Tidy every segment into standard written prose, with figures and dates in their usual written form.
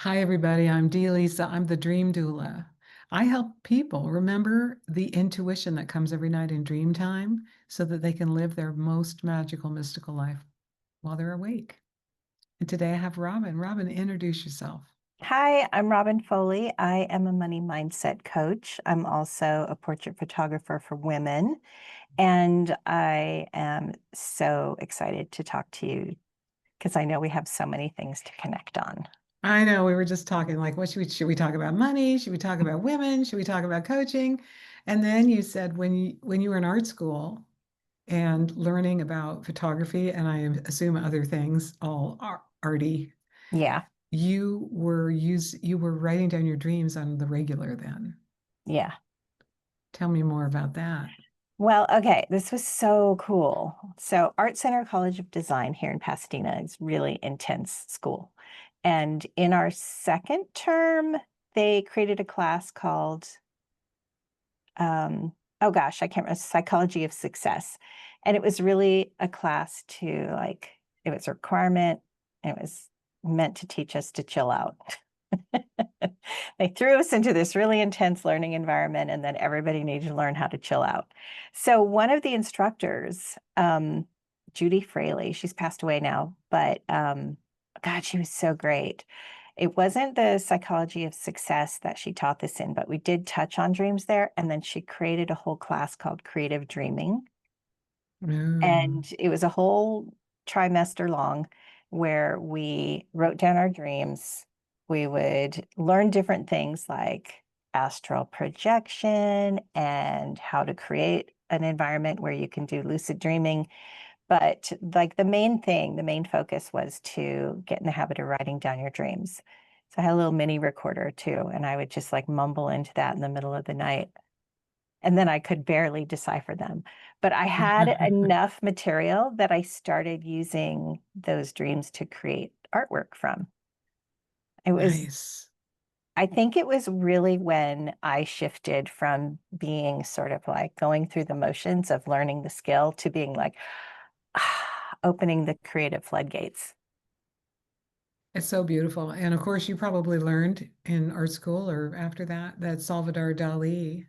Hi, everybody. I'm Dee Lisa. I'm the dream doula. I help people remember the intuition that comes every night in dream time so that they can live their most magical, mystical life while they're awake. And today I have Robin. Robin, introduce yourself. Hi, I'm Robin Foley. I am a money mindset coach. I'm also a portrait photographer for women. And I am so excited to talk to you because I know we have so many things to connect on. I know we were just talking like, what should we talk about money? Should we talk about women? Should we talk about coaching? And then you said when you were in art school and learning about photography, and I assume other things, all arty, Yeah, you were writing down your dreams on the regular then. yeah. Tell me more about that. Well, okay, this was so cool. So, Art Center College of Design here in Pasadena is really intense school. And in our second term, they created a class called oh gosh, I can't remember, Psychology of Success. And it was really a class to it was a requirement. It was meant to teach us to chill out. They threw us into this really intense learning environment, and then everybody needed to learn how to chill out. So one of the instructors, Judy Fraley, she's passed away now, but God, she was so great. It wasn't the psychology of success that she taught this in, but we did touch on dreams there. And then she created a whole class called creative dreaming. Mm. And it was a whole trimester long where we wrote down our dreams. We would learn different things like astral projection and how to create an environment where you can do lucid dreaming. But like the main thing, the main focus was to get in the habit of writing down your dreams. So I had a little mini recorder too, and I would just like mumble into that in the middle of the night. And then I could barely decipher them. But I had enough material that I started using those dreams to create artwork from. It was, Nice. I think it was really when I shifted from being sort of like going through the motions of learning the skill to being like, opening the creative floodgates. It's so beautiful. And of course, you probably learned in art school or after that Salvador Dali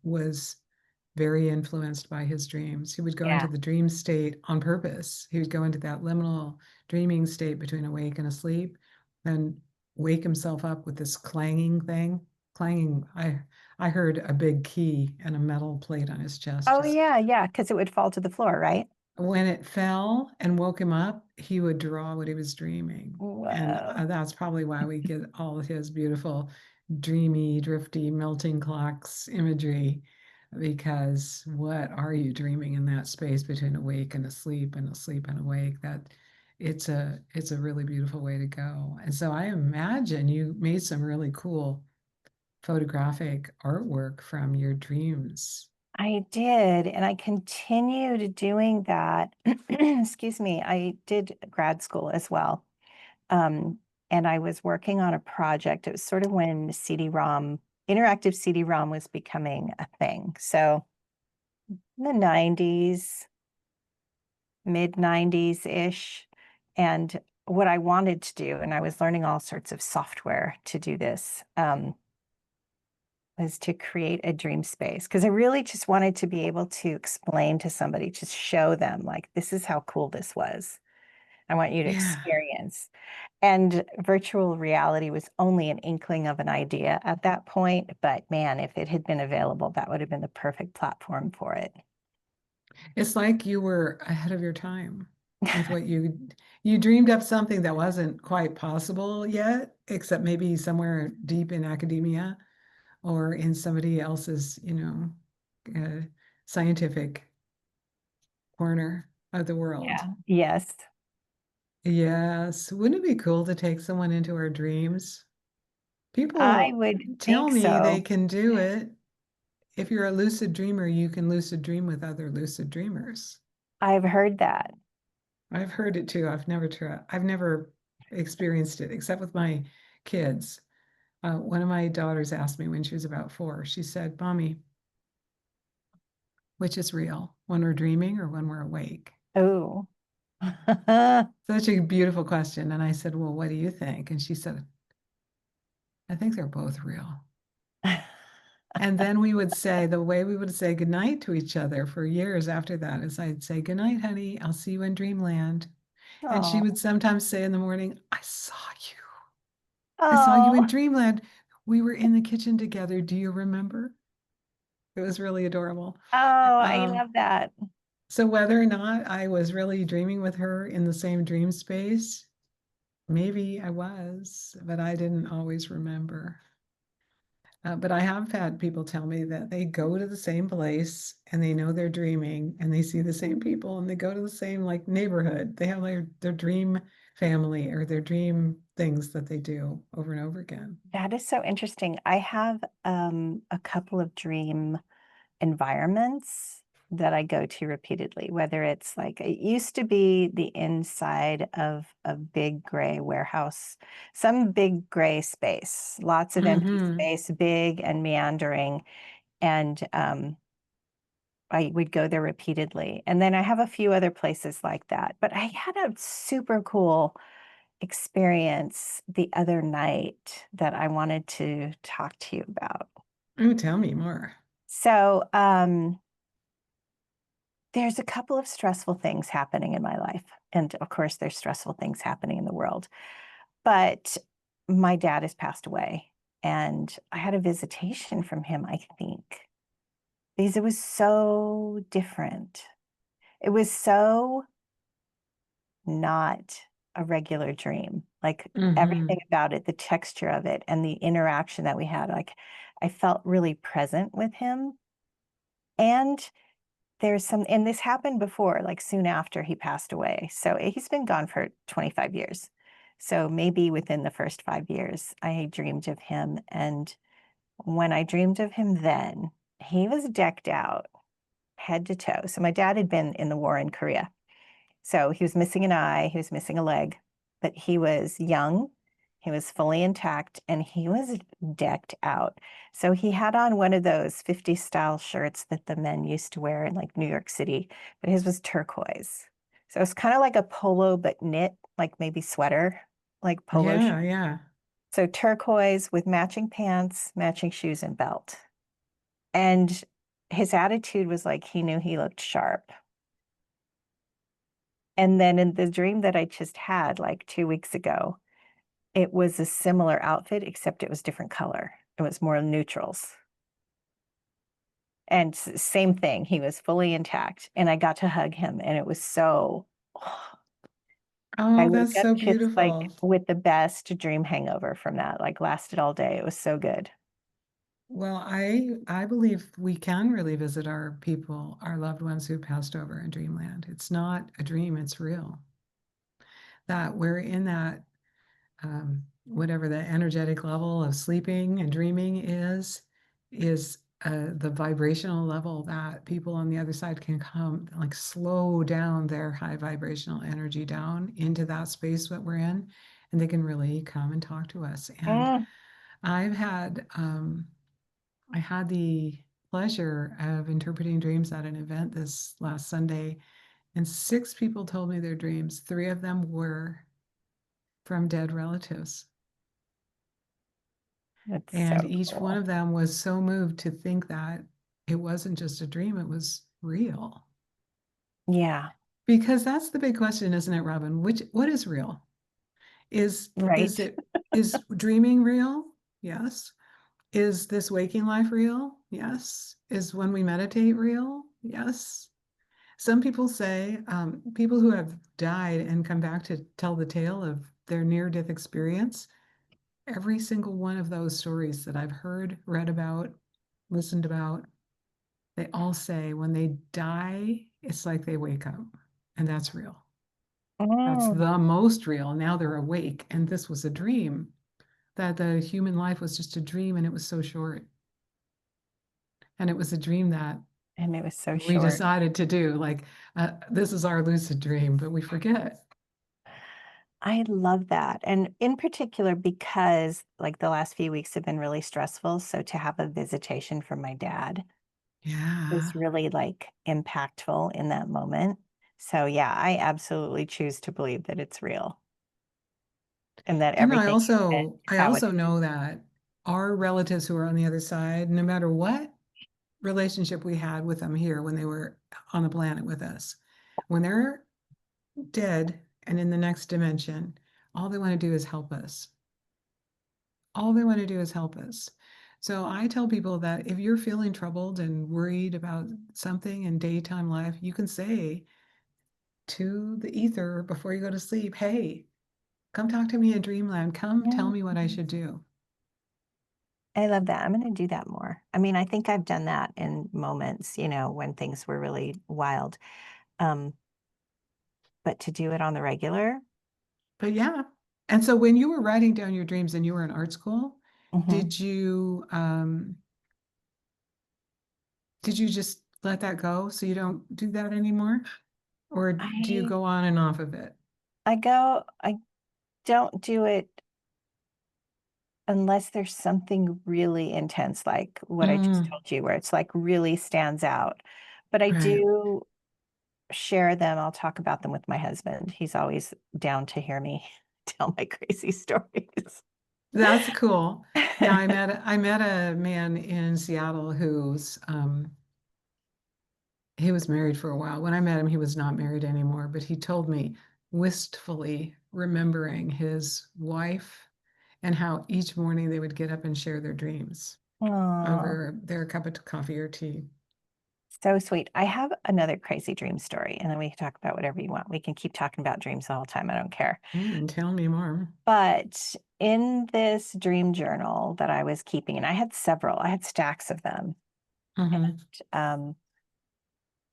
was very influenced by his dreams. He would go into Yeah. the dream state on purpose. He would go into that liminal dreaming state between awake and asleep, and wake himself up with this clanging thing. Clanging. I heard a big key and a metal plate on his chest. Oh, Just yeah, yeah, because it would fall to the floor, right? when it fell and woke him up, he would draw what he was dreaming. And Whoa. that's probably why we get all of his beautiful, dreamy, drifty, melting clocks imagery. Because what are you dreaming in that space between awake and asleep and asleep and awake? That it's a really beautiful way to go. And so I imagine you made some really cool photographic artwork from your dreams. I did, and I continued doing that. Excuse me. I did grad school as well. Um, and I was working on a project. It was sort of when CD-ROM, interactive CD-ROM was becoming a thing. So in the 90s, mid 90s-ish. And what I wanted to do, and I was learning all sorts of software to do this, was to create a dream space because I really just wanted to be able to explain to somebody, to show them, like, this is how cool this was. I want you to Yeah. experience. And virtual reality was only an inkling of an idea at that point. But man, if it had been available, that would have been the perfect platform for it. It's like you were ahead of your time with what you dreamed up something that wasn't quite possible yet, except maybe somewhere deep in academia or in somebody else's, uh, scientific corner of the world. Yeah. Yes, Yes, wouldn't it be cool to take someone into our dreams? I People would tell think me they so. can do it. If you're a lucid dreamer, you can lucid dream with other lucid dreamers. I've heard that. I've heard it too. I've never experienced it except with my kids. One of my daughters asked me when she was about 4, she said, Mommy, which is real, when we're dreaming or when we're awake? Oh, Such a beautiful question. And I said, Well, what do you think? And she said, I think they're both real. And then we would say, the way we would say goodnight to each other for years after that is I'd say, "Good night, honey. I'll see you in dreamland." And she would Oh, sometimes say in the morning, "I saw you. I saw you oh, in dreamland. We were in the kitchen together. Do you remember?" It was really adorable. oh, I Um, love that. so whether or not I was really dreaming with her in the same dream space, maybe I was, but I didn't always remember. But I have had people tell me that they go to the same place and they know they're dreaming and they see the same people and they go to the same like neighborhood. They have their dream family or their dream things that they do over and over again. That is so interesting. I have a couple of dream environments that I go to repeatedly, whether it's like it used to be the inside of a big gray warehouse, some big gray space, lots of empty Mm-hmm. space, big and meandering. And I would go there repeatedly. And then I have a few other places like that. But I had a super cool experience the other night that I wanted to talk to you about. Oh, tell me more. So, there's a couple of stressful things happening in my life. And of course, there's stressful things happening in the world. But my dad has passed away. And I had a visitation from him, I think, because it was so different. It was so not a regular dream. Like everything Mm-hmm. about it, the texture of it, and the interaction that we had, like I felt really present with him. And there's some, and this happened before, like soon after he passed away. So he's been gone for 25 years. So maybe within the first 5 years, I dreamed of him. And when I dreamed of him then, he was decked out head to toe. So my dad had been in the war in Korea. So he was missing an eye, he was missing a leg, but he was young, he was fully intact, and he was decked out. So he had on one of those 50s style shirts that the men used to wear in like New York City, but his was turquoise. So it's kind of like a polo, but knit, like maybe sweater, like polo. Yeah, yeah. So turquoise with matching pants, matching shoes, and belt. And his attitude was like he knew he looked sharp. And then in the dream that I just had like 2 weeks ago, it was a similar outfit, except it was different color. It was more neutrals. And same thing, he was fully intact. And I got to hug him, and it was so, I Oh, woke that's up so just like beautiful. with the best dream hangover from that, like lasted all day. It was so good. Well, I believe we can really visit our people, our loved ones who passed over in dreamland. It's not a dream, it's real. That we're in that whatever the energetic level of sleeping and dreaming is the vibrational level that people on the other side can come, like slow down their high vibrational energy down into that space that we're in, and they can really come and talk to us. And Mm, I've had I had the pleasure of interpreting dreams at an event this last Sunday, and six people told me their dreams. Three of them were from dead relatives. that's And so each one cool. of them was so moved to think that it wasn't just a dream, it was real. Yeah, Because that's the big question, isn't it, Robin? What is real? Is right. it is dreaming real? Yes. Is this waking life real? Yes. Is when we meditate real? Yes. Some people say people who have died and come back to tell the tale of their near-death experience, every single one of those stories that I've heard, read about, listened about, they all say when they die, it's like they wake up. And that's real. That's Mm, the most real. Now they're awake. And this was a dream, that the human life was just a dream and it was so short. And it was a dream that and it was so we short. decided to do. Like, this is our lucid dream, but we forget. I love that. And in particular, because like the last few weeks have been really stressful. So to have a visitation from my dad Yeah. was really like impactful in that moment. So yeah, I absolutely choose to believe that it's real and that And I everything is also I how it also is. know that our relatives who are on the other side, no matter what relationship we had with them here when they were on the planet with us, when they're dead and in the next dimension, all they want to do is help us. All they want to do is help us. So I tell people that if you're feeling troubled and worried about something in daytime life, you can say to the ether before you go to sleep, hey, come talk to me in dreamland. Come tell Yeah. me what I should do. I love that. I'm going to do that more. I mean, I think I've done that in moments, when things were really wild. Um, but to do it on the regular, But yeah. And so when you were writing down your dreams and you were in art school, mhm. did you did you just let that go so you don't do that anymore? Or do you I go on and off of it? I don't do it unless there's something really intense, like what I just Mm, told you, where it's like really stands out. But I right. do share them. I'll talk about them with my husband. He's always down to hear me tell my crazy stories. That's cool. Yeah, I met a man in Seattle who's he was married for a while. When I met him, he was not married anymore, but he told me wistfully remembering his wife and how each morning they would get up and share their dreams Oh, over their cup of coffee or tea. so sweet. I have another crazy dream story, and then we can talk about whatever you want. We can keep talking about dreams the whole time. I don't care. Tell me more. But in this dream journal that I was keeping, and I had several, I had stacks of them. Hmm. Um,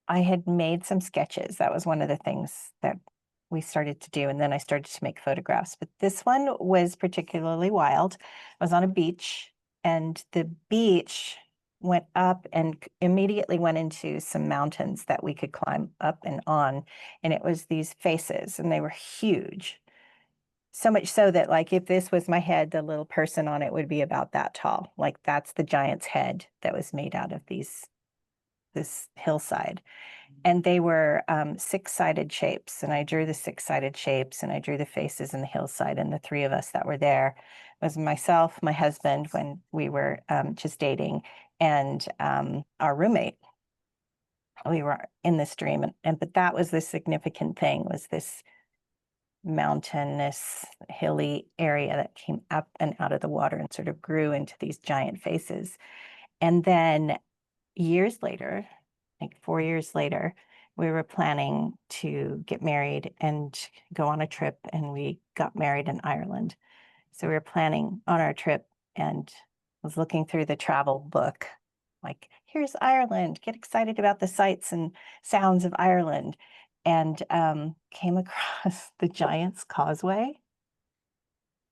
I had made some sketches. That was one of the things that we started to do. And then I started to make photographs. But this one was particularly wild. I was on a beach, and the beach went up and immediately went into some mountains that we could climb up and on. And it was these faces, and they were huge. So much so that, like, if this was my head, the little person on it would be about that tall. Like, that's the giant's head that was made out of this hillside. And they were six-sided shapes. And I drew the six-sided shapes, and I drew the faces and the hillside. And the three of us that were there was myself, my husband when we were just dating, and our roommate. We were in this dream, and but that was the significant thing, was this mountainous, hilly area that came up and out of the water and sort of grew into these giant faces. And then years later, like 4 years later, we were planning to get married and go on a trip, and we got married in Ireland. So we were planning on our trip and was looking through the travel book, like, here's Ireland, get excited about the sights and sounds of Ireland, and came across the Giant's Causeway,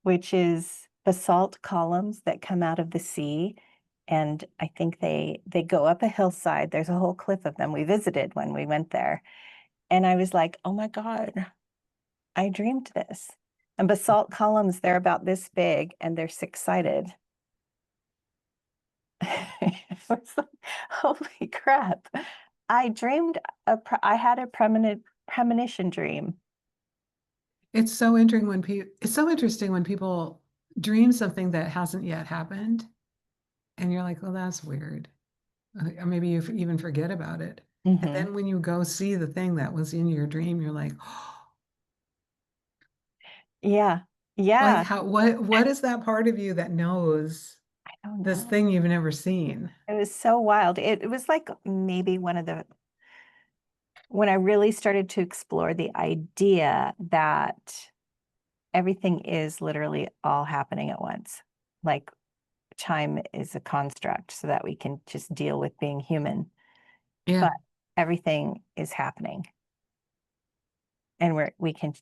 which is basalt columns that come out of the sea. And I think they go up a hillside. There's a whole cliff of them. We visited when we went there. And I was like, oh my God, I dreamed this. And basalt columns, they're about this big and they're six-sided. It was like, holy crap. I dreamed I had a premonition dream. It's so interesting when people dream something that hasn't yet happened, and you're like, "Oh, that's weird." Or maybe you even forget about it. And Hmm. then when you go see the thing that was in your dream, you're like, oh, Yeah. like Yeah. how what is that part of you that knows I don't this know. thing you've never seen? It was so wild. It was like maybe one of the when I really started to explore the idea that everything is literally all happening at once. Like, time is a construct so that we can just deal with being human, Yeah. but everything is happening, and we can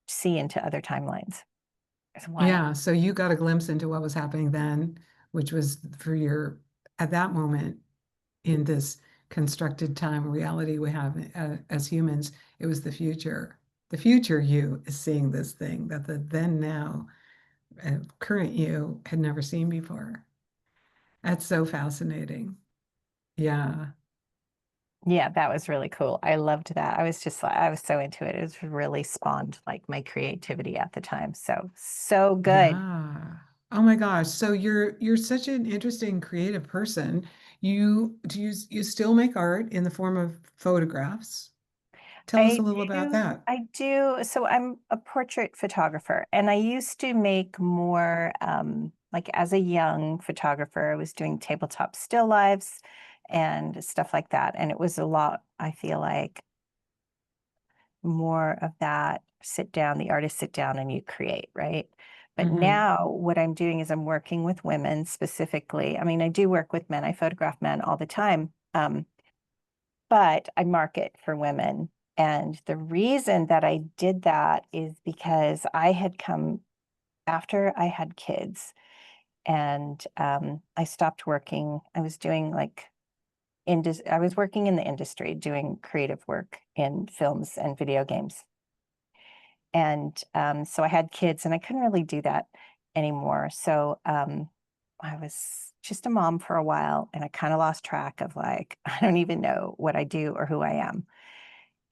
see into other timelines. It's wild. Yeah. So you got a glimpse into what was happening then, which was for your at that moment in this constructed time reality we have as humans, it was the future. The future you is seeing this thing that the then now current you had never seen before. That's so fascinating. Yeah. Yeah, that was really cool. I loved that. I was just like, I was so into it. It was really spawned like my creativity at the time. So, so good. Yeah. Oh my gosh. So you're such an interesting creative person. You still make art in the form of photographs? Tell us a I little about do, that. I do. So I'm a portrait photographer, and I used to make more, like as a young photographer, I was doing tabletop still lives and stuff like that. And it was a lot, I feel like, more of that sit down, the artist sit down and you create, right? But Hmm. now what I'm doing is I'm working with women specifically. I mean, I do work with men, I photograph men all the time. But I market for women. And the reason that I did that is because I had come after I had kids and I stopped working. I was doing like I was working in the industry doing creative work in films and video games. And so I had kids and I couldn't really do that anymore. So I was just a mom for a while and I kind of lost track of like, I don't even know what I do or who I am.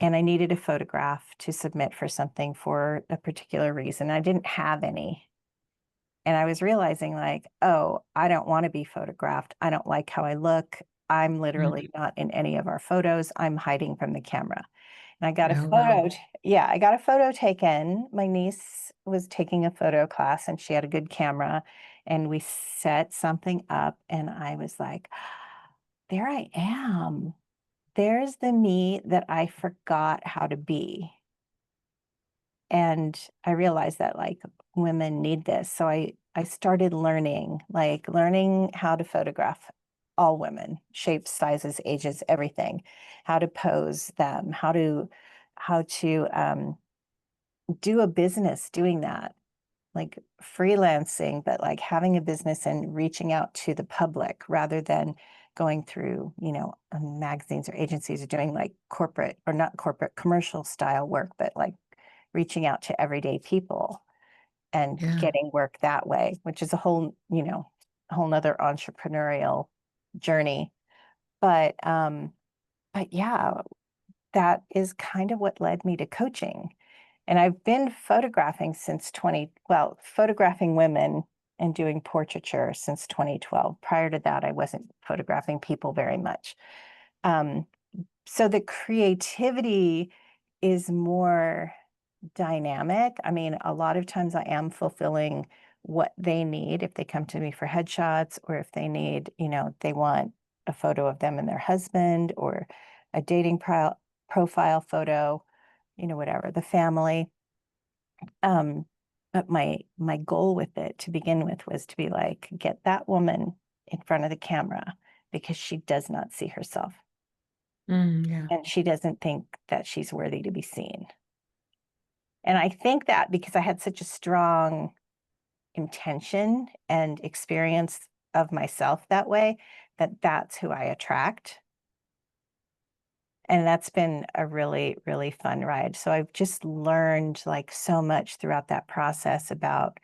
And I needed a photograph to submit for something for a particular reason. I didn't have any. And I was realizing, like, oh, I don't want to be photographed. I don't like how I look. I'm literally not in any of our photos. I'm hiding from the camera. And I got a Oh, wow. photo. Yeah, I got a photo taken. My niece was taking a photo class and she had a good camera. And we set something up. And I was like, there I am. There's the me that I forgot how to be. And I realized that like women need this. So I started learning, like learning how to photograph all women, shapes, sizes, ages, everything, how to pose them, how to do a business doing that, like freelancing, but like having a business and reaching out to the public rather than going through, magazines or agencies or doing like corporate or not corporate commercial style work, but like reaching out to everyday people and Yeah. getting work that way, which is a whole, a whole nother entrepreneurial journey. But yeah, that is kind of what led me to coaching. And I've been photographing since photographing women and doing portraiture since 2012. Prior to that, I wasn't photographing people very much. Um, so the creativity is more dynamic. I mean, a lot of times I am fulfilling what they need if they come to me for headshots or if they need, they want a photo of them and their husband or a profile photo, whatever, the family. Um, but my goal with it to begin with was to be like, get that woman in front of the camera because she does not see herself Yeah. and she doesn't think that she's worthy to be seen. And I think that because I had such a strong intention and experience of myself that way, that that's who I attract. And that's been a really, really fun ride. So I've just learned like so much throughout that process about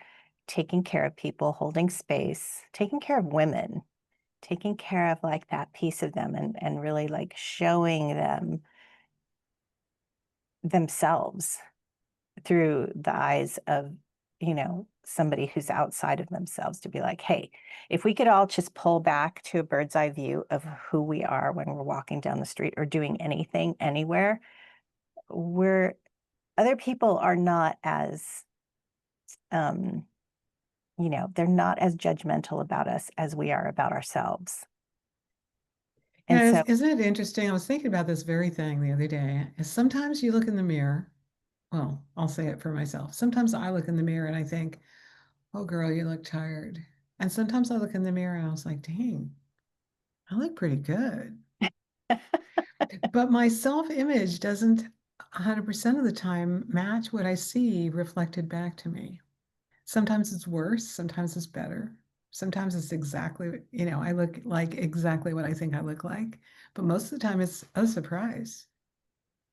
taking care of people, holding space, taking care of women, taking care of like that piece of them and really like showing them themselves through the eyes of, somebody who's outside of themselves to be like, hey, if we could all just pull back to a bird's eye view of who we are when we're walking down the street or doing anything anywhere, we're other people are not as um, they're not as judgmental about us as we are about ourselves. And Yeah, so isn't it interesting? I was thinking about this very thing the other day. Is sometimes you look in the mirror. Well, I'll say it for myself. Sometimes I look in the mirror and I think, oh, girl, you look tired. And sometimes I look in the mirror and I was like, dang, I look pretty good. But my self-image doesn't 100% of the time match what I see reflected back to me. Sometimes it's worse, sometimes it's better. Sometimes it's exactly, I look like exactly what I think I look like. But most of the time it's a surprise.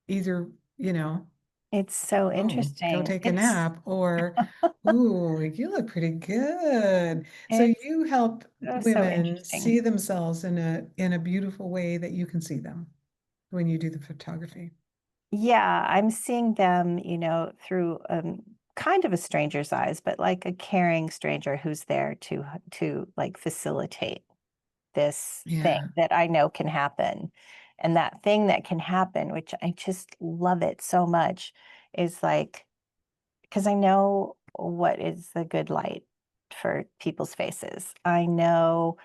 Either, you know, it's so oh, go interesting. take a nap, or, ooh, you look pretty good. So It's you help so women interesting. see themselves in a beautiful way that you can see them when you do the photography. Yeah, I'm seeing them, through kind of a stranger's eyes, but like a caring stranger who's there to like facilitate this thing Yeah. that I know can happen. And that thing that can happen, which I just love it so much, is like, because I know what is the good light for people's faces. I know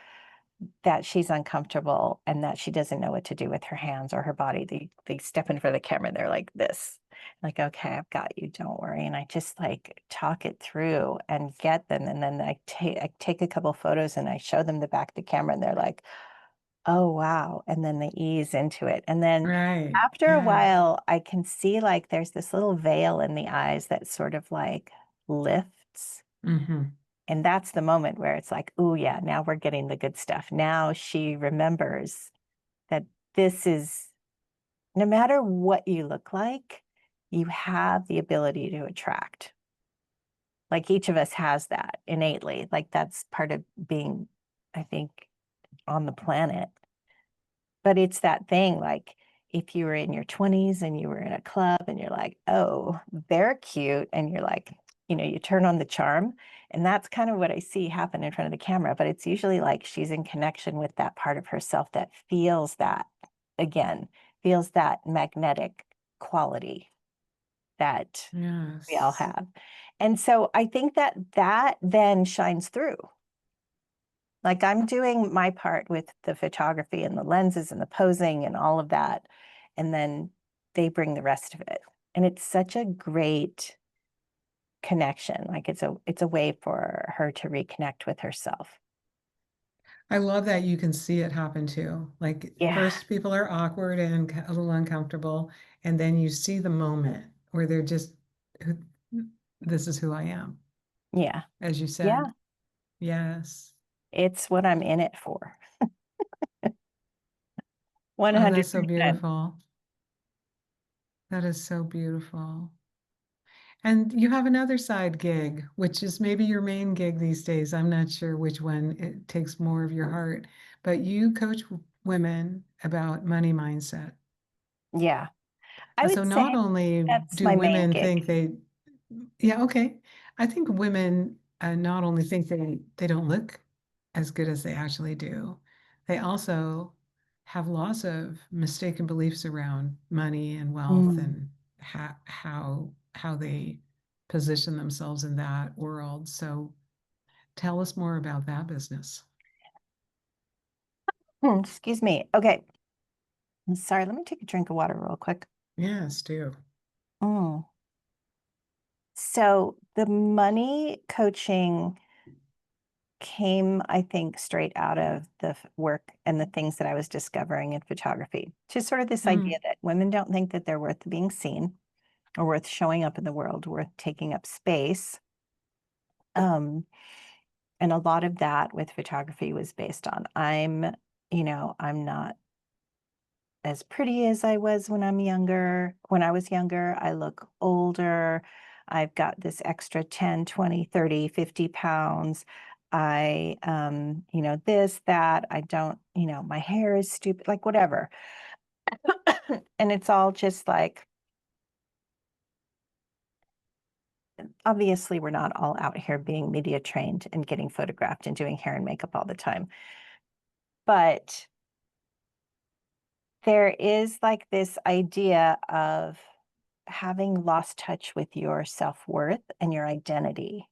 that she's uncomfortable and that she doesn't know what to do with her hands or her body. They step in front of the camera, they're like this. Like, okay, I've got you, don't worry. And I just like talk it through and get them. And then I take a couple photos and I show them the back of the camera and they're like, oh wow. And then they ease into it. And then Right. after a Yeah. while, I can see like there's this little veil in the eyes that sort of like lifts. Hmm. And that's the moment where it's like, oh, yeah, now we're getting the good stuff. Now she remembers that this is, no matter what you look like, you have the ability to attract. Like each of us has that innately. Like that's part of being, I think, on the planet. But it's that thing like if you were in your 20s and you were in a club and you're like, oh, they're cute. And you're like, you turn on the charm. And that's kind of what I see happen in front of the camera. But it's usually like she's in connection with that part of herself that feels that, again, feels that magnetic quality that we all Yes. have. And so I think that that then shines through. Like I'm doing my part with the photography and the lenses and the posing and all of that. And then they bring the rest of it. And it's such a great connection. Like it's a way for her to reconnect with herself. I love that you can see it happen too. Like Yeah. first people are awkward and a little uncomfortable, and then you see the moment where they're just, this is who I am, Yeah. as you Yeah. said. Yes. It's what I'm in it for. Oh, that's so 100%. beautiful. That is so beautiful. And you have another side gig, which is maybe your main gig these days. I'm not sure which one it takes more of your heart, but you coach women about money mindset. Yeah. I So would say not only that's do my main women gig. think yeah, okay. I think women not only think they don't look as good as they actually do, they also have lots of mistaken beliefs around money and wealth Mm. and how they position themselves in that world. So tell us more about that business. Excuse me. Okay. I'm sorry. Let me take a drink of water real quick. Yes, do. Mm. So the money coaching came, I think, straight out of the work and the things that I was discovering in photography. Just sort of this idea Mm, that women don't think that they're worth being seen or worth showing up in the world, worth taking up space. Um, and a lot of that with photography was based on I'm not as pretty as I was when I'm younger. When I was younger, I look older. I've got this extra 10, 20, 30, 50 pounds. This, that, I don't, my hair is stupid, like whatever. And it's all just like, obviously, we're not all out here being media trained and getting photographed and doing hair and makeup all the time. But there is like this idea of having lost touch with your self-worth and your identity.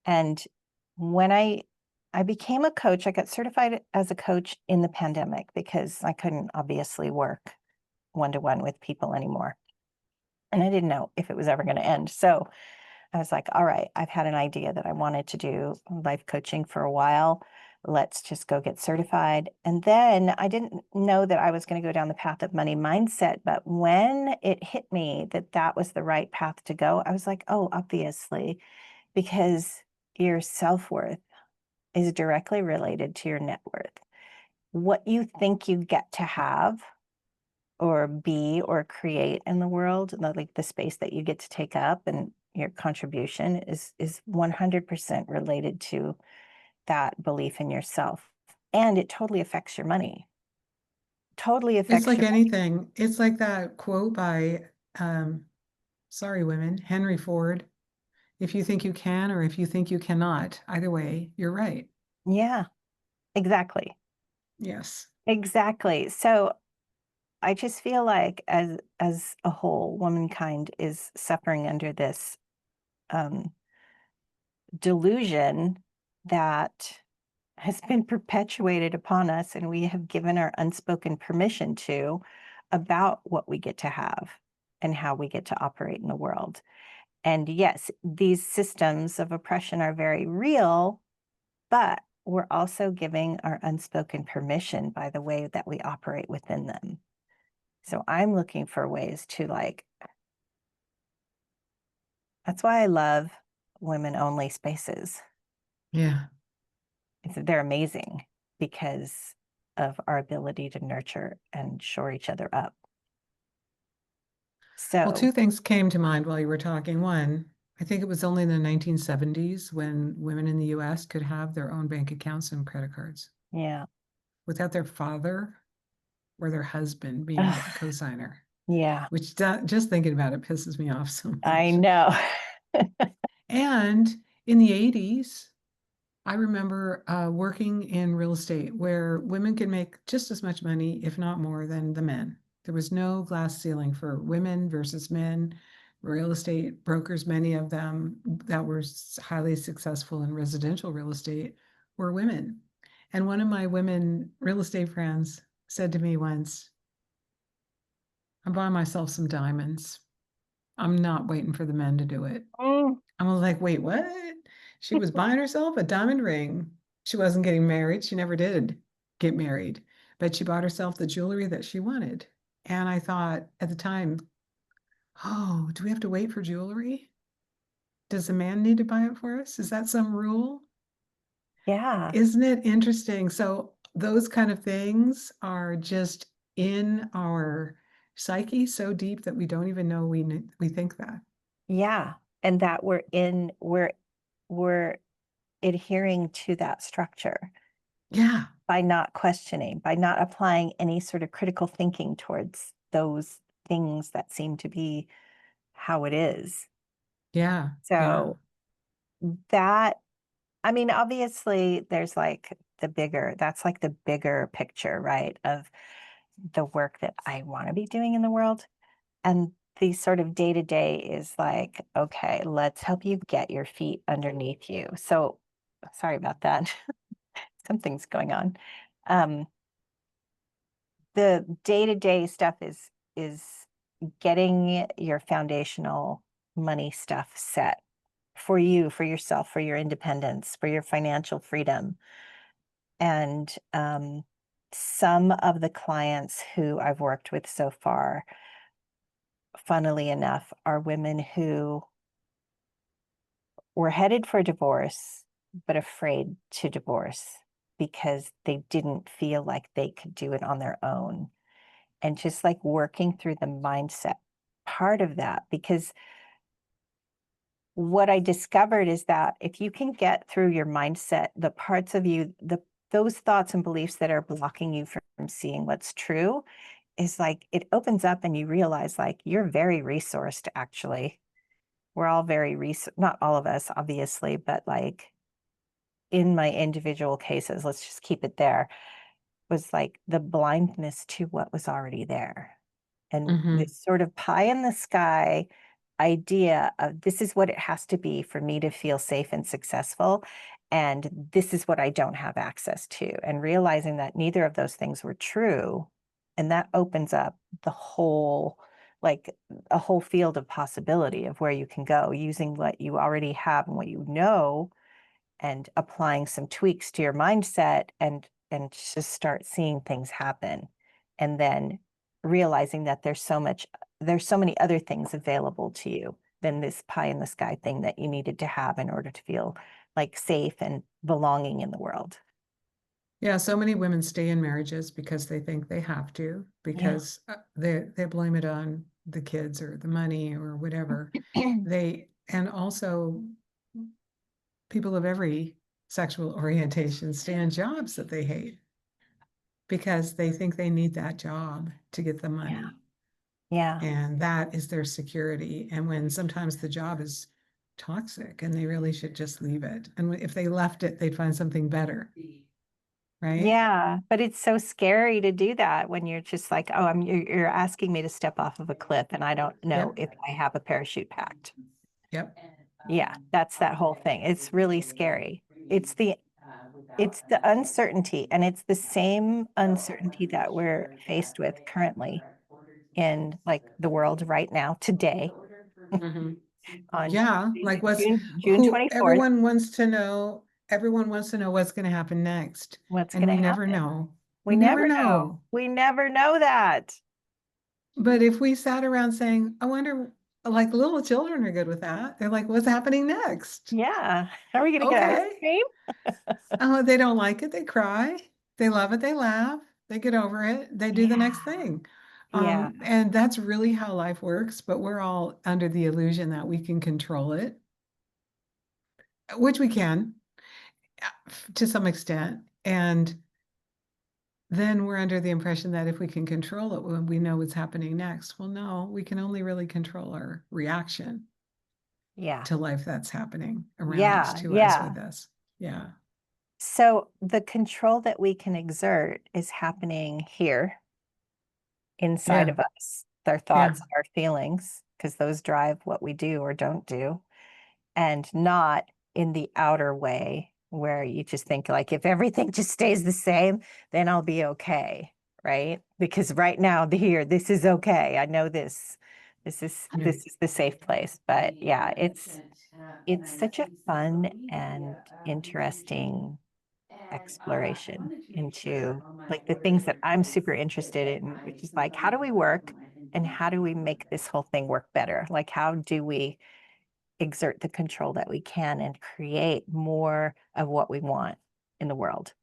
And when I became a coach, I got certified as a coach in the pandemic because I couldn't obviously work one-to-one with people anymore. And I didn't know if it was ever going to end. So I was like, all right, I've had an idea that I wanted to do life coaching for a while. Let's just go get certified. And then I didn't know that I was going to go down the path of money mindset. But when it hit me that that was the right path to go, I was like, oh, obviously, because your self worth is directly related to your net worth. What you think you get to have or be or create in the world, like the space that you get to take up and your contribution is 100% related to that belief in yourself. And it totally affects your money. Totally it's affects like your money. anything. It's like that quote by sorry women, Henry Ford. if you think you can or if you think you cannot. Either way, you're right. Yeah, exactly. Yes. Exactly. So I just feel like as a whole, womankind is suffering under this um delusion that has been perpetuated upon us and we have given our unspoken permission to about what we get to have and how we get to operate in the world. And yes, these systems of oppression are very real, but we're also giving our unspoken permission by the way that we operate within them. So I'm looking for ways to like, that's why I love women only spaces. Yeah. They're amazing because of our ability to nurture and shore each other up. Well, So, two things came to mind while you were talking. One, I think it was only in the 1970s when women in the US could have their own bank accounts and credit cards yeah. without their father or their husband being a Ugh, cosigner, yeah, which just thinking about it pisses me off so I much. know. And in the 80s, I remember working in real estate where women could make just as much money, if not more, than the men. There was no glass ceiling for women versus men. Real estate brokers, many of them that were highly successful in residential real estate, were women. And one of my women real estate friends said to me once, I'm buying myself some diamonds. I'm not waiting for the men to do it. Mm, I was like, wait, what? She was buying herself a diamond ring. She wasn't getting married. She never did get married, but she bought herself the jewelry that she wanted. And I thought at the time, oh, do we have to wait for jewelry? Does the man need to buy it for us? Is that some rule? yeah, Isn't it interesting? So those kind of things are just in our psyche so deep that we don't even know we think that. yeah. And that we're adhering to that structure Yeah, by not questioning, by not applying any sort of critical thinking towards those things that seem to be how it is. yeah, yeah. So that, I mean, obviously there's like that's like the bigger picture, right? Of the work that I want to be doing in the world. And the sort of day to day is like, okay, let's help you get your feet underneath you. So sorry about that. Something's going on. Um, the day to day stuff is getting your foundational money stuff set for you, for yourself, for your independence, for your financial freedom. And some of the clients who I've worked with so far, funnily enough, are women who were headed for divorce, but afraid to divorce because they didn't feel like they could do it on their own. And just like working through the mindset part of that, because what I discovered is that if you can get through your mindset, the parts of you, those thoughts and beliefs that are blocking you from seeing what's true, is like it opens up and you realize like you're very resourced actually. We're all very not all of us obviously, but like in my individual cases, let's just keep it there, was like the blindness to what was already there. And Hmm. this sort of pie in the sky idea of this is what it has to be for me to feel safe and successful. And this is what I don't have access to. And realizing that neither of those things were true. And that opens up the whole, like a whole field of possibility of where you can go using what you already have and what you know and applying some tweaks to your mindset and just start seeing things happen and then realizing that there's so many other things available to you than this pie in the sky thing that you needed to have in order to feel like safe and belonging in the world. Yeah, so many women stay in marriages because they think they have to, Yeah. because they blame it on the kids or the money or whatever. They and also people of every sexual orientation stay in jobs that they hate because they think they need that job to get the Yeah. money. Yeah. And that is their security. And when sometimes the job is toxic and they really should just leave it. And if they left it, they'd find something better, right? Yeah, but it's so scary to do that when you're just like, oh, you're asking me to step off of a cliff and I don't know Yep. if I have a parachute packed. Yep. Yeah, that's that whole thing. It's really scary. It's the uncertainty, and it's the same uncertainty that we're faced with currently in like the world right now today Mhm. on Yeah, like June 24th. everyone wants to know what's going to happen next. What's And going to we never happen? know. We We never never know. know. We never know that. But if we sat around saying, I wonder, like little children are good with that. They're like, what's happening next? Yeah. Are we going to get ice Okay. cream? Oh, they don't like it, they cry. They love it, they laugh. They get over it. They do the next Yeah. thing. Yeah. And that's really how life works, but we're all under the illusion that we can control it, which we can to some extent. And then we're under the impression that if we can control it, when we know what's happening next. Well, no, we can only really control our reaction Yeah. to life that's happening around us, Yeah. to us, Yeah. with us. Yeah. So the control that we can exert is happening here inside Yeah. of us, our Yeah. thoughts, our feelings, because those drive what we do or don't do, and not in the outer way where you just think like, if everything just stays the same, then I'll be okay, right? Because right now, here, this is okay. I know this. This is Yeah. this is the safe place. But yeah, it's such a fun and interesting exploration into like the things that I'm super interested in, which is like, how do we work and how do we make this whole thing work better? Like, how do we exert the control that we can and create more of what we want in the world?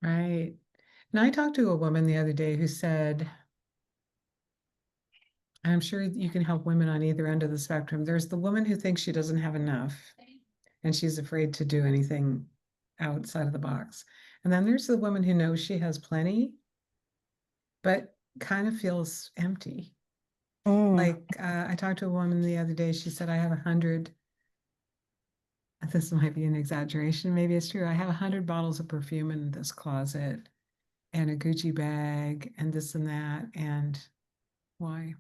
Right. And I talked to a woman the other day who said, I'm sure you can help women on either end of the spectrum. There's the woman who thinks she doesn't have enough and she's afraid to do anything outside of the box. And then there's the woman who knows she has plenty, but kind of feels empty. Mm, Like I talked to a woman the other day. She said, I have 100. This might be an exaggeration. Maybe it's true. I have 100 bottles of perfume in this closet and a Gucci bag and this and that. And why?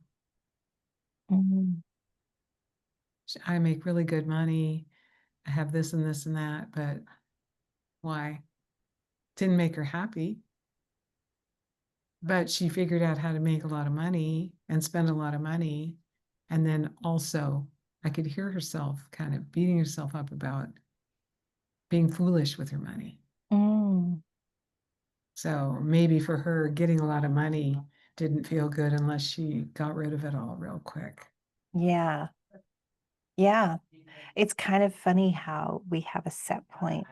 mm, I make really good money. I have this and this and that, but why? Didn't make her happy, but she figured out how to make a lot of money and spend a lot of money. And then also, I could hear herself kind of beating herself up about being foolish with her money. mm. So maybe for her, getting a lot of money didn't feel good unless she got rid of it all real quick. Yeah. Yeah. It's kind of funny how we have a set point.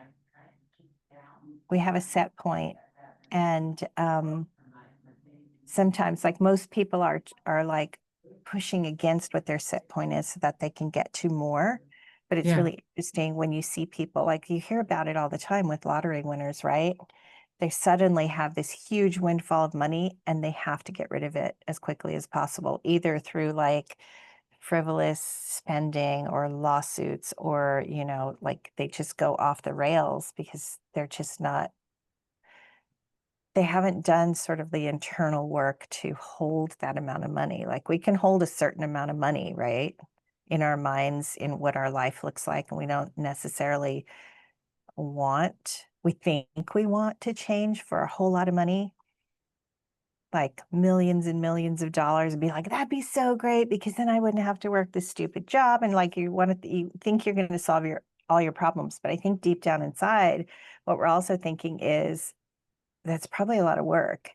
We have a set point, and sometimes like most people are like pushing against what their set point is so that they can get to more. But it's Yeah, really interesting when you see people, like you hear about it all the time with lottery winners, right? They suddenly have this huge windfall of money and they have to get rid of it as quickly as possible, either through like frivolous spending or lawsuits, or like they just go off the rails because they're just not, they haven't done sort of the internal work to hold that amount of money. Like we can hold a certain amount of money, right? In our minds, in what our life looks like. And we don't necessarily we think we want to change for a whole lot of money, like millions and millions of dollars, and be like, that'd be so great because then I wouldn't have to work this stupid job. And like you think you're going to solve all your problems. But I think deep down inside, what we're also thinking is that's probably a lot of work.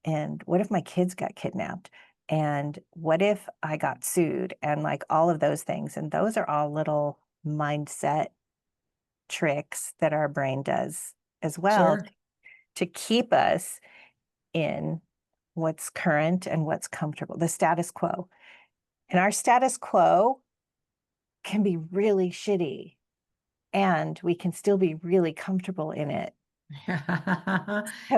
And what if my kids got kidnapped? And what if I got sued? And like all of those things. And those are all little mindset tricks that our brain does as well sure. to keep us in what's current and what's comfortable, the status quo. And our status quo can be really shitty, and we can still be really comfortable in it.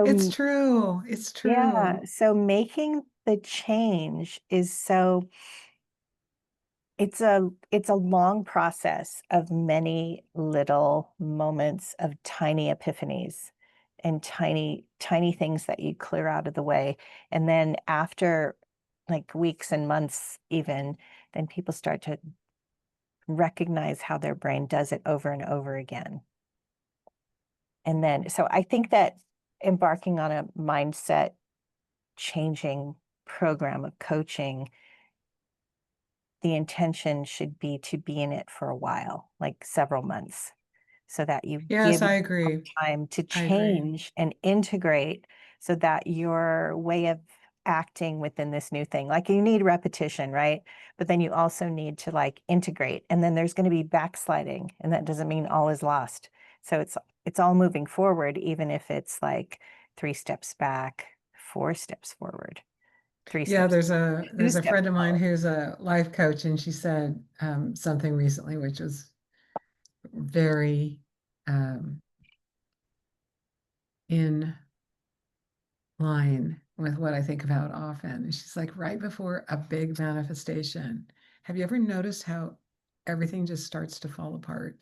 It's So, true. It's yeah. true. So making the change is so it's a long process of many little moments of tiny epiphanies and tiny things that you clear out of the way. And then after like weeks and months even, then people start to recognize how their brain does it over and over again. And then so I think that embarking on a mindset changing program of coaching, the intention should be to be in it for a while, like several months, so that you Yes, give I yourself agree. time to I agree. change and integrate so that your way of acting within this new thing, like you need repetition, right? But then you also need to like integrate. And then there's going to be backsliding, and that doesn't mean all is lost. So it's all moving forward, even if it's like 3 steps back, 4 steps forward, three Yeah, steps, two there's a steps friend of mine forward. who's a life coach, and she said something recently which was very um, in line with what I think about often. And she's like, right before a big manifestation, have you ever noticed how everything just starts to fall apart?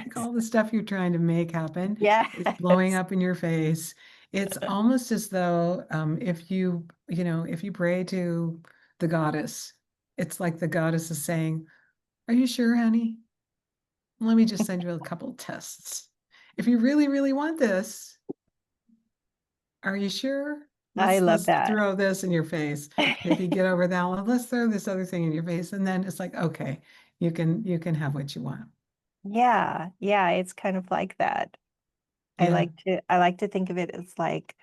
Like Yes. all the stuff you're trying to make happen is blowing Yes. up in your face. It's almost as though if if you pray to the goddess, it's like the goddess is saying, are you sure, honey? Let me just send you a couple tests. If you really, really want this, are you sure? I love Let's that. throw this in your face. And if you get over that one, let's throw this other thing in your face. And then it's like, okay, you can have what you want. Yeah, yeah, it's kind of like that. Yeah. I like to think of it as like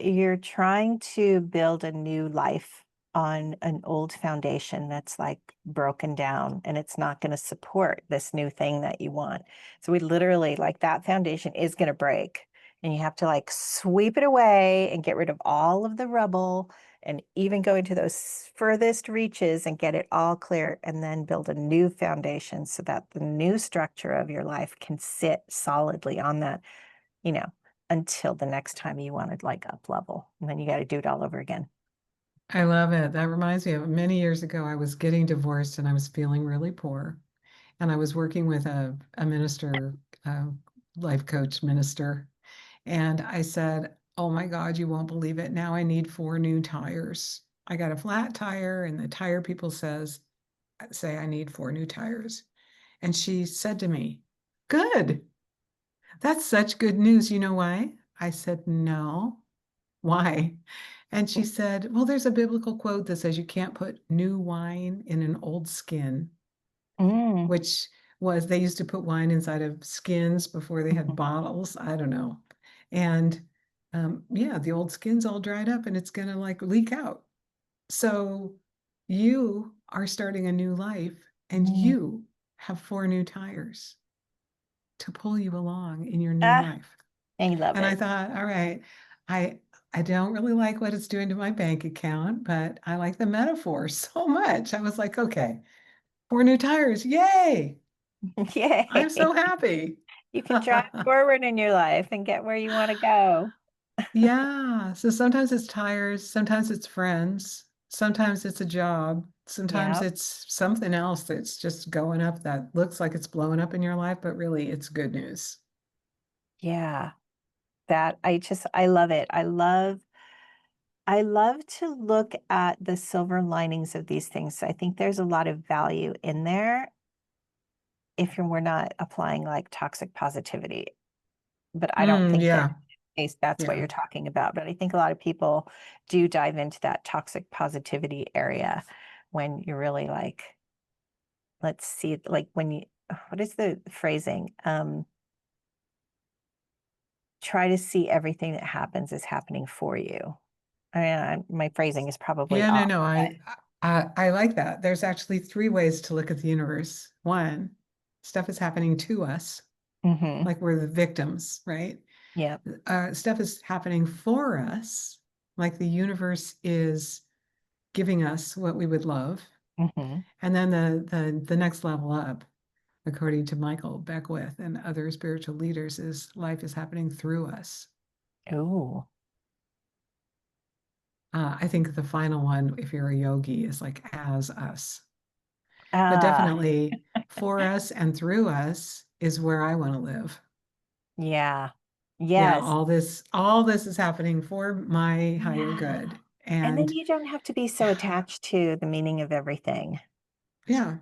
you're trying to build a new life on an old foundation that's like broken down and it's not going to support this new thing that you want. So we literally like that foundation is going to break and you have to like sweep it away and get rid of all of the rubble and even go into those furthest reaches and get it all clear and then build a new foundation so that the new structure of your life can sit solidly on that, you know, until the next time you want to like up level. And then you got to do it all over again. I love it. That reminds me of many years ago, I was getting divorced and I was feeling really poor. And I was working with a minister, uh, life coach minister. And I said, oh my God, you won't believe it. Now I need 4 new tires. I got a flat tire, and the tire people say I need 4 new tires. And she said to me, good. That's such good news. You know why? I said, no. Why? And she said, well, there's a biblical quote that says you can't put new wine in an old skin, Mm, which was they used to put wine inside of skins before they had mhm, bottles. I don't know. And yeah, the old skin's all dried up and it's going to like leak out. So you are starting a new life and mm. you have 4 new tires to pull you along in your new Ah, life. I love And I it. thought, all right, I I don't really like what it's doing to my bank account, but I like the metaphor so much. I was like, okay, 4 new tires, yay! I'm Yay. so happy. You can drive forward in your life and get where you want to go. Yeah. So sometimes it's tires, sometimes it's friends, sometimes it's a job, sometimes Yeah. it's something else that's just going up that looks like it's blowing up in your life, but really it's good news. Yeah. That I love it. I love to look at the silver linings of these things. I think there's a lot of value in there if we're not applying like toxic positivity. But I don't think that Yeah, that's what yeah. you're talking about. But I think a lot of people do dive into that toxic positivity area when you're really like, let's see, like when you, what is the phrasing? Try to see everything that happens is happening for you. I mean, my phrasing is probably Yeah, no, off, no, but I like that. There's actually 3 ways to look at the universe. One, stuff is happening to us, mm-hmm, like we're the victims, right? yeah, Stuff is happening for us, like the universe is giving us what we would love. mm-hmm. And then the next level up, according to Michael Beckwith and other spiritual leaders, is life is happening through us. Ooh, I think the final one, if you're a yogi, is like as us. but Ah, definitely for us and through us is where I want to live. yeah. Yeah, Yes. all this is happening for my higher Yeah. good. And then And you don't have to be so attached to the meaning of everything. yeah.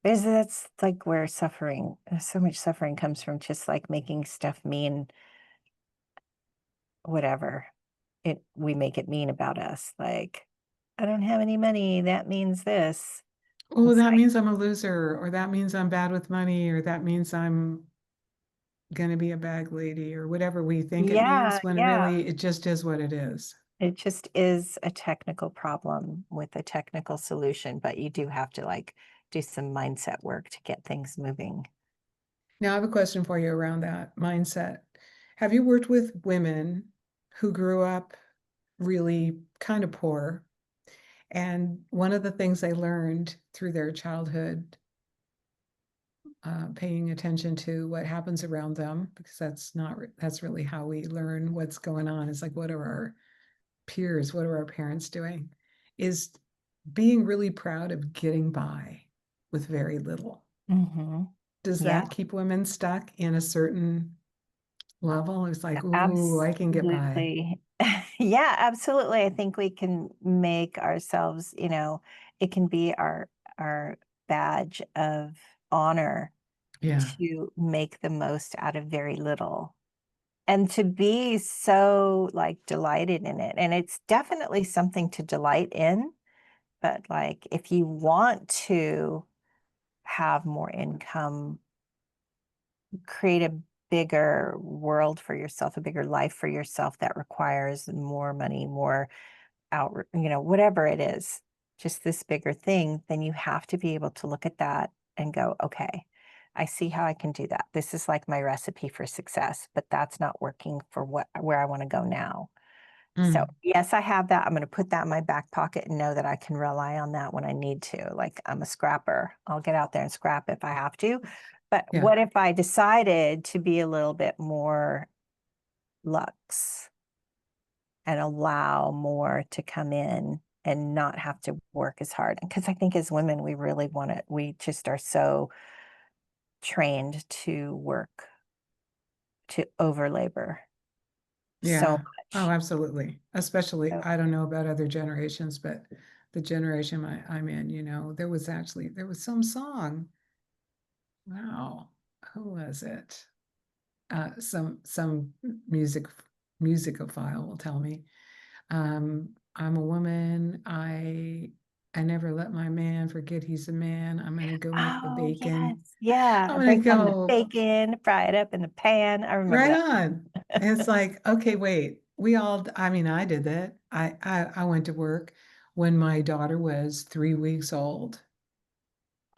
Because that's like where suffering, so much suffering comes from just like making stuff mean whatever we make it mean about us. Like, I don't have any money. That means this. Oh, It's that like, means I'm a loser, or that means I'm bad with money, or that means I'm gonna be a bag lady, or whatever we think it yeah, means when yeah. really it just is what it is. It just is a technical problem with a technical solution, but you do have to like do some mindset work to get things moving. Now, I have a question for you around that mindset. Have you worked with women who grew up really kind of poor? And one of the things they learned through their childhood, paying attention to what happens around them, because that's really how we learn what's going on. Is like, what are our peers, what are our parents doing? Is being really proud of getting by with very little. Hmm. Does Yeah, that keep women stuck in a certain level? It's like, ooh, I can get by. absolutely. Yeah, absolutely. I think we can make ourselves, it can be our badge of honor Yeah. to make the most out of very little and to be so like delighted in it. And it's definitely something to delight in, but like if you want to have more income, create a bigger world for yourself, a bigger life for yourself that requires more money, more out, whatever it is, just this bigger thing, then you have to be able to look at that and go, okay, I see how I can do that. This is like my recipe for success, but that's not working for where I want to go now. So, Mm. yes, I have that. I'm going to put that in my back pocket and know that I can rely on that when I need to. Like, I'm a scrapper. I'll get out there and scrap if I have to. But Yeah. what if I decided to be a little bit more luxe and allow more to come in and not have to work as hard? Because I think as women, we really want to, we just are so trained to work, to over labor so Yeah. Oh, much. absolutely. Especially, So, I don't know about other generations, but the generation I'm in, there was some song. Wow. Who was it? Some musicophile will tell me. I'm a woman. I never let my man forget he's a man. I'm gonna go make the oh, yes. bacon. I'm Yeah. gonna Bring home the go bacon, fry it up in the pan. I remember right that. on. And it's like, okay, wait. I mean, I did that. I went to work when my daughter was 3 weeks old.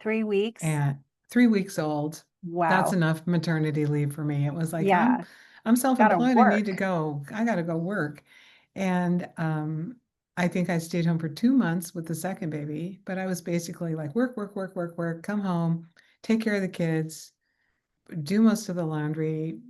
3 weeks. And 3 weeks old, that's Wow. enough maternity leave for me. It was like, Yeah. I'm Gotta self-employed. I need to work. go. I gotta go work. And I think I stayed home for 2 months with the second baby, but I was basically like work, work, work, work, work, come home, take care of the kids, do most of the laundry,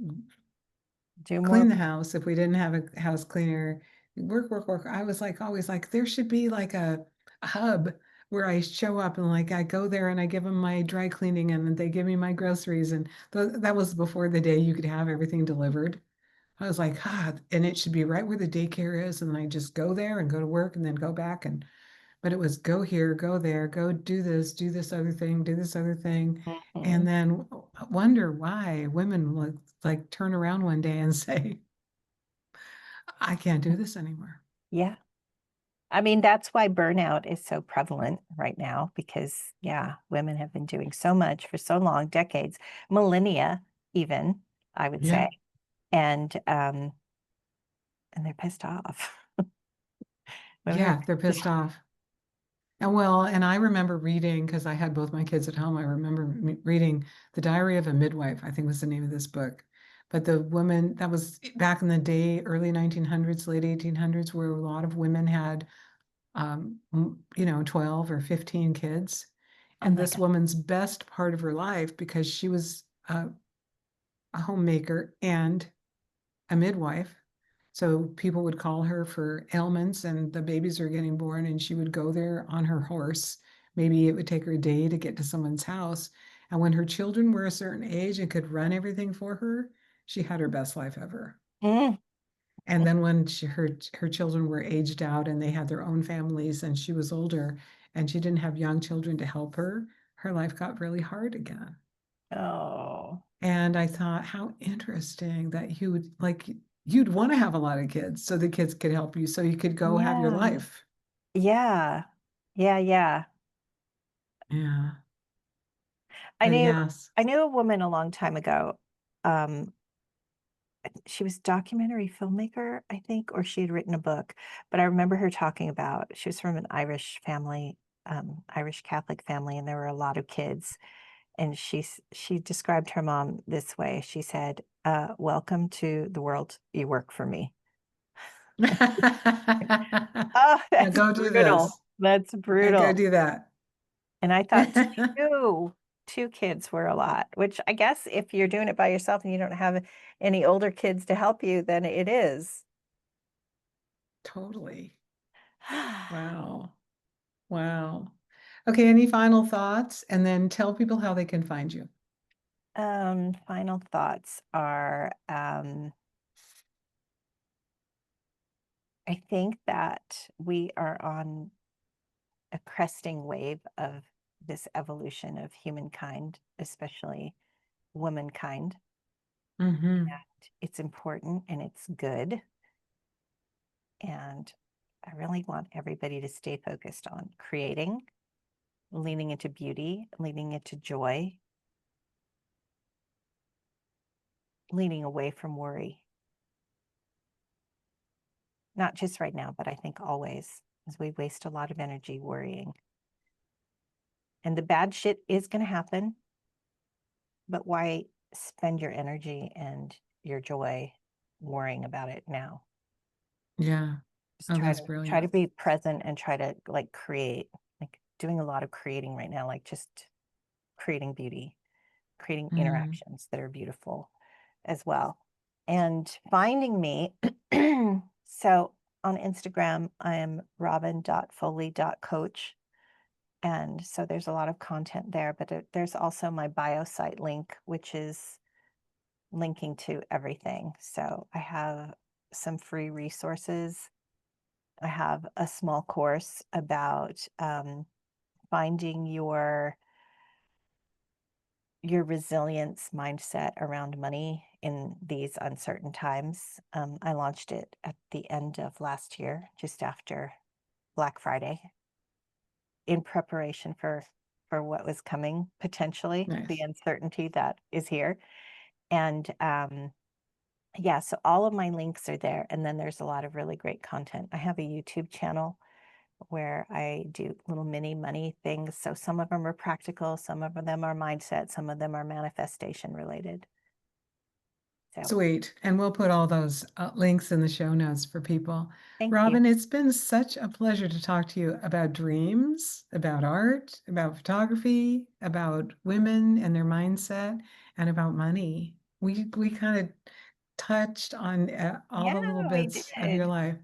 Do more. clean the house if we didn't have a house cleaner, work, work, work. I was like always like there should be like a hub where I show up and like I go there and I give them my dry cleaning and then they give me my groceries and that was before the day you could have everything delivered. I was like, and it should be right where the daycare is, and then I just go there and go to work and then go back and but it was go here, go there, go do this other thing, do this other thing, and Mhm. then wonder why women would like turn around one day and say, I can't do this anymore. Yeah. I mean, that's why burnout is so prevalent right now because, yeah, women have been doing so much for so long, decades, millennia, even, I would Yeah. say. And and they're pissed off. Women are Yeah, they're pissed pissed off. And I remember reading, because I had both my kids at home, I remember reading The Diary of a Midwife, I think was the name of this book. But the woman, that was back in the day, early 1900s, late 1800s, where a lot of women had, 12 or 15 kids. Oh And my this God. woman's best part of her life, because she was a homemaker and a midwife. So people would call her for ailments and the babies are getting born, and she would go there on her horse, maybe it would take her a day to get to someone's house. And when her children were a certain age and could run everything for her, she had her best life ever. Mm. And then when her children were aged out and they had their own families and she was older and she didn't have young children to help her life got really hard again. Oh, And I thought, how interesting that you would like you'd want to have a lot of kids so the kids could help you so you could go have your yeah. life. Yeah. Yeah, yeah. Yeah. I But knew yes. I knew a woman a long time ago. Um, she was a documentary filmmaker, I think, or she had written a book, but I remember her talking about she was from an Irish family, Irish Catholic family, and there were a lot of kids. And she described her mom this way. She said, "Welcome to the world. You work for me." Oh, Now that's go do brutal. this. That's Yeah, go brutal. do that. And I thought 2, 2 kids were a lot, which I guess if you're doing it by yourself and you don't have any older kids to help you, then it is. Totally. Wow. Wow. Okay, any final thoughts? And then tell people how they can find you. Final thoughts are, I think that we are on a cresting wave of this evolution of humankind, especially womankind. Hmm. And it's important and it's good. And I really want everybody to stay focused on creating, leaning into beauty, leaning into joy, leaning away from worry. Not just right now, but I think always, as we waste a lot of energy worrying. And the bad shit is going to happen, but why spend your energy and your joy worrying about it now? Yeah. Just Oh, that's try to brilliant. be present and try to like create, like doing a lot of creating right now, like just creating beauty, creating Mm. interactions that are beautiful as well. And finding me, so on Instagram, I am robin.foley.coach. And so there's a lot of content there, but there's also my bio site link, which is linking to everything. So I have some free resources. I have a small course about finding your resilience mindset around money in these uncertain times. I launched it at the end of last year, just after Black Friday, in preparation for what was coming potentially, the Nice. uncertainty that is here. And yeah, so all of my links are there, and then there's a lot of really great content. I have a YouTube channel where I do little mini money things. So some of them are practical, some of them are mindset, some of them are manifestation related. So Sweet. And we'll put all those links in the show notes for people. thank you. Robin, it's been such a pleasure to talk to you about dreams, about art, about photography, about women and their mindset, and about money. We kind of touched on all Yeah, the little we bits of your did. life.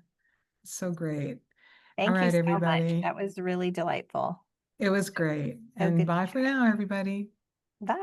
So great. All Thank you right, so much. everybody. That was really delightful. It was great. So And good to bye for chat. now, everybody. Bye.